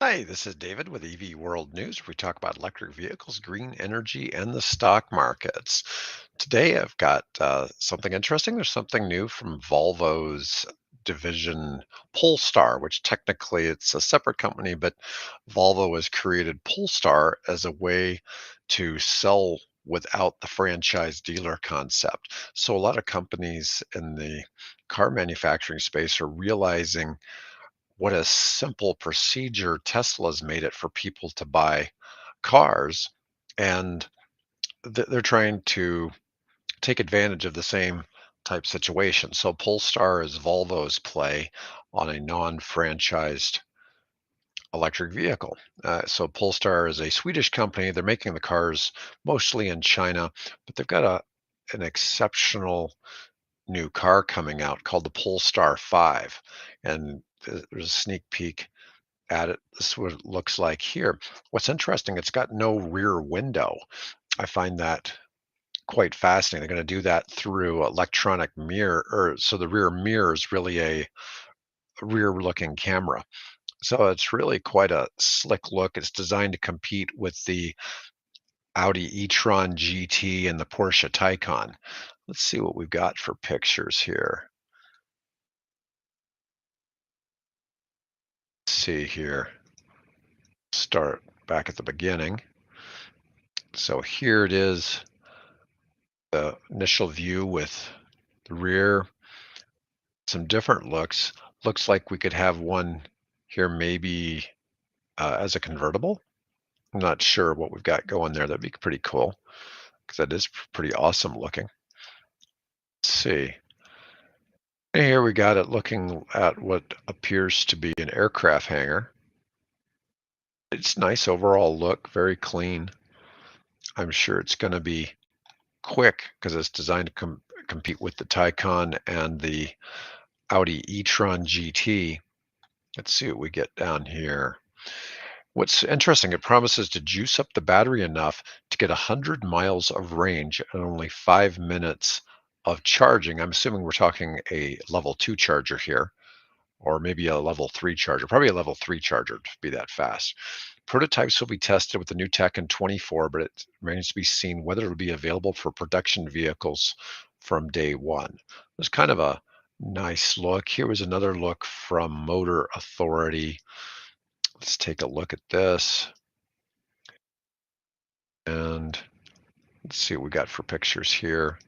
Hi, this is David with EV World News, where we talk about electric vehicles, green energy, and the stock markets. Today, I've got something interesting. There's something new from Volvo's division Polestar, which technically it's a separate company, but Volvo has created Polestar as a way to sell without the franchise dealer concept. So a lot of companies in the car manufacturing space are realizing what a simple procedure Tesla's made it for people to buy cars, and they're trying to take advantage of the same type situation. So Polestar is Volvo's play on a non-franchised electric vehicle. So Polestar is a Swedish company. They're making the cars mostly in China, but they've got an exceptional new car coming out called the Polestar 5, and there's a sneak peek at it. This is what it looks like here. What's interesting, it's got no rear window. I find that quite fascinating. They're going to do that through electronic mirror, or so the rear mirror is really a rear-looking camera. So it's really quite a slick look. It's designed to compete with the Audi e-tron GT and the Porsche Taycan. Let's see what we've got for pictures here. Let's see here. Start back at the beginning. So here it is, the initial view with the rear, some different looks. Looks like we could have one here maybe as a convertible. I'm not sure what we've got going there. That'd be pretty cool because that is pretty awesome looking. Let's see. And here we got it looking at what appears to be an aircraft hangar. It's nice overall look, very clean. I'm sure it's going to be quick because it's designed to compete with the Taycan and the Audi e-tron GT. Let's see what we get down here. What's interesting, it promises to juice up the battery enough to get 100 miles of range and only 5 minutes of charging. I'm assuming we're talking a level 2 charger here, or maybe a level 3 charger, probably a level 3 charger to be that fast. Prototypes will be tested with the new tech in 24, but it remains to be seen whether it'll be available for production vehicles from day one. It's kind of a nice look. Here was another look from Motor Authority. Let's take a look at this, and let's see what we got for pictures here.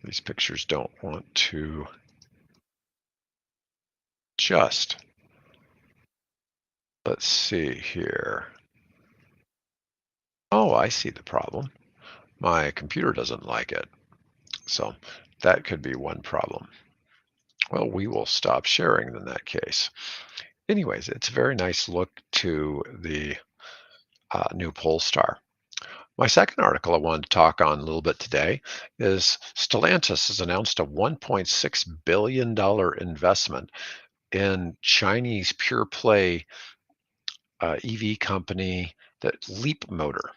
These pictures don't want to just. Let's see here. Oh, I see the problem. My computer doesn't like it. So that could be one problem. Well, we will stop sharing in that case. Anyways, it's a very nice look to the new Polestar. My second article I wanted to talk on a little bit today is Stellantis has announced a $1.6 billion investment in Chinese pure play EV company that Leapmotor.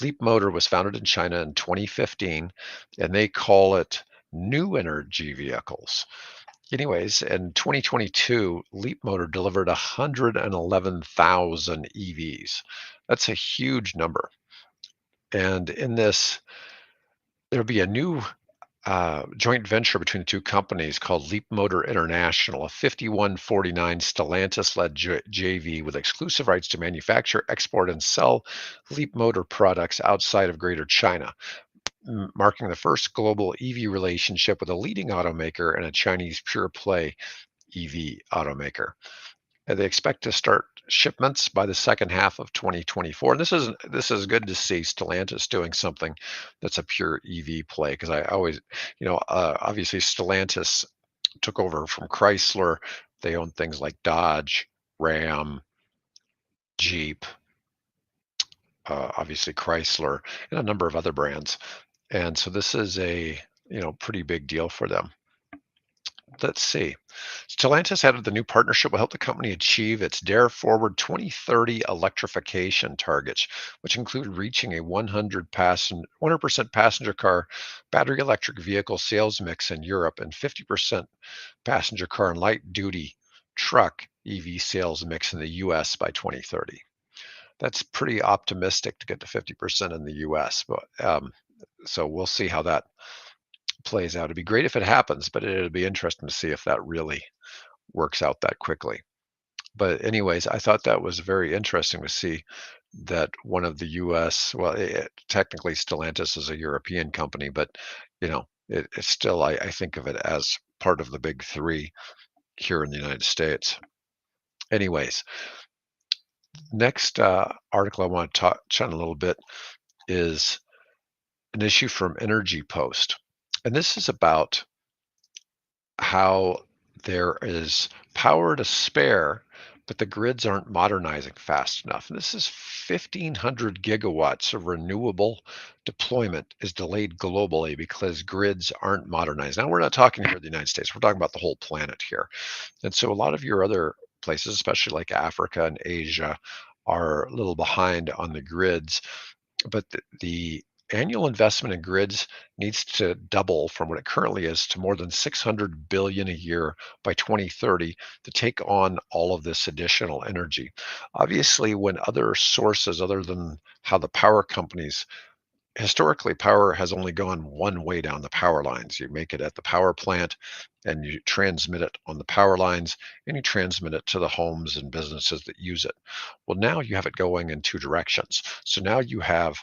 Leapmotor was founded in China in 2015, and they call it new energy vehicles. Anyways, in 2022, Leapmotor delivered 111,000 EVs. That's a huge number. And in this, there'll be a new joint venture between the two companies called Leapmotor International, a 51-49 Stellantis-led JV with exclusive rights to manufacture, export, and sell Leapmotor products outside of Greater China, marking the first global EV relationship with a leading automaker and a Chinese pure-play EV automaker. And they expect to start shipments by the second half of 2024. And this is good to see Stellantis doing something that's a pure EV play, because I always, obviously Stellantis took over from Chrysler. They own things like Dodge, Ram, Jeep, obviously Chrysler, and a number of other brands. And so this is a pretty big deal for them. Let's see. Stellantis added the new partnership will help the company achieve its Dare Forward 2030 electrification targets, which include reaching a 100% passenger car battery electric vehicle sales mix in Europe and 50% passenger car and light duty truck EV sales mix in the US by 2030. That's pretty optimistic to get to 50% in the US, but so we'll see how that plays out. It'd be great if it happens, but it'd be interesting to see if that really works out that quickly. But anyways, I thought that was very interesting to see that one of the US, well, technically Stellantis is a European company, but it's still, I think of it as part of the big three here in the United States. Anyways, next article I want to touch on a little bit is an issue from Energy Post. And this is about how there is power to spare, but the grids aren't modernizing fast enough. And this is 1,500 gigawatts of renewable deployment is delayed globally because grids aren't modernized. Now, we're not talking here in the United States, we're talking about the whole planet here. And so a lot of your other places, especially like Africa and Asia, are a little behind on the grids, but the annual investment in grids needs to double from what it currently is to more than 600 billion a year by 2030 to take on all of this additional energy. Obviously, when other sources other than how the power companies, historically, power has only gone one way down the power lines. You make it at the power plant and you transmit it on the power lines and you transmit it to the homes and businesses that use it. Well, now you have it going in two directions. So now you have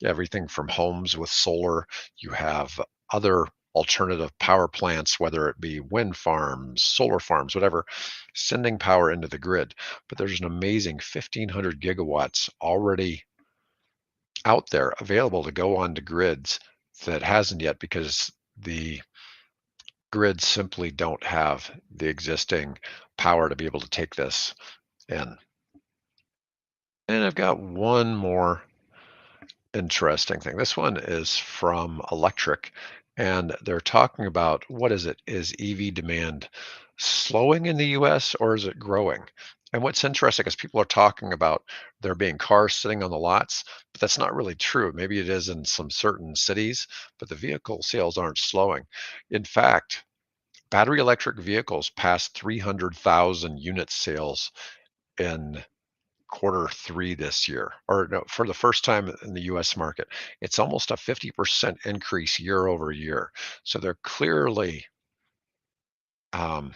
everything from homes with solar, you have other alternative power plants, whether it be wind farms, solar farms, whatever, sending power into the grid. But there's an amazing 1,500 gigawatts already out there available to go onto grids that hasn't yet because the grids simply don't have the existing power to be able to take this in. And I've got one more interesting thing. This one is from Electric, and they're talking about what is it? Is EV demand slowing in the US or is it growing? And what's interesting is people are talking about there being cars sitting on the lots, but that's not really true. Maybe it is in some certain cities, but the vehicle sales aren't slowing. In fact, battery electric vehicles passed 300,000 unit sales in quarter 3 this year, or no, for the first time in the US market. It's almost a 50% increase year over year. So they're clearly um,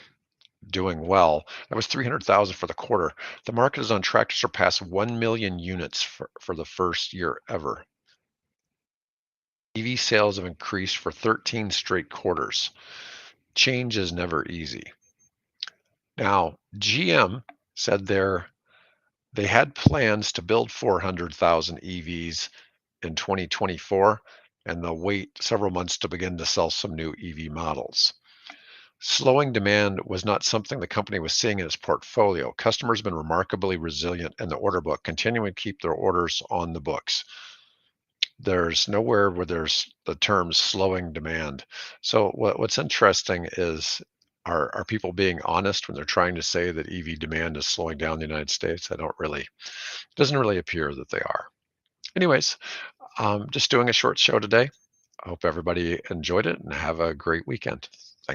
doing well. That was 300,000 for the quarter. The market is on track to surpass 1 million units for the first year ever. EV sales have increased for 13 straight quarters. Change is never easy. Now, GM said they had plans to build 400,000 EVs in 2024, and they'll wait several months to begin to sell some new EV models. Slowing demand was not something the company was seeing in its portfolio. Customers have been remarkably resilient in the order book, continuing to keep their orders on the books. There's nowhere where there's the term slowing demand. So what's interesting is are people being honest when they're trying to say that EV demand is slowing down in the United States? Doesn't really appear that they are. Anyways, just doing a short show today. I hope everybody enjoyed it and have a great weekend.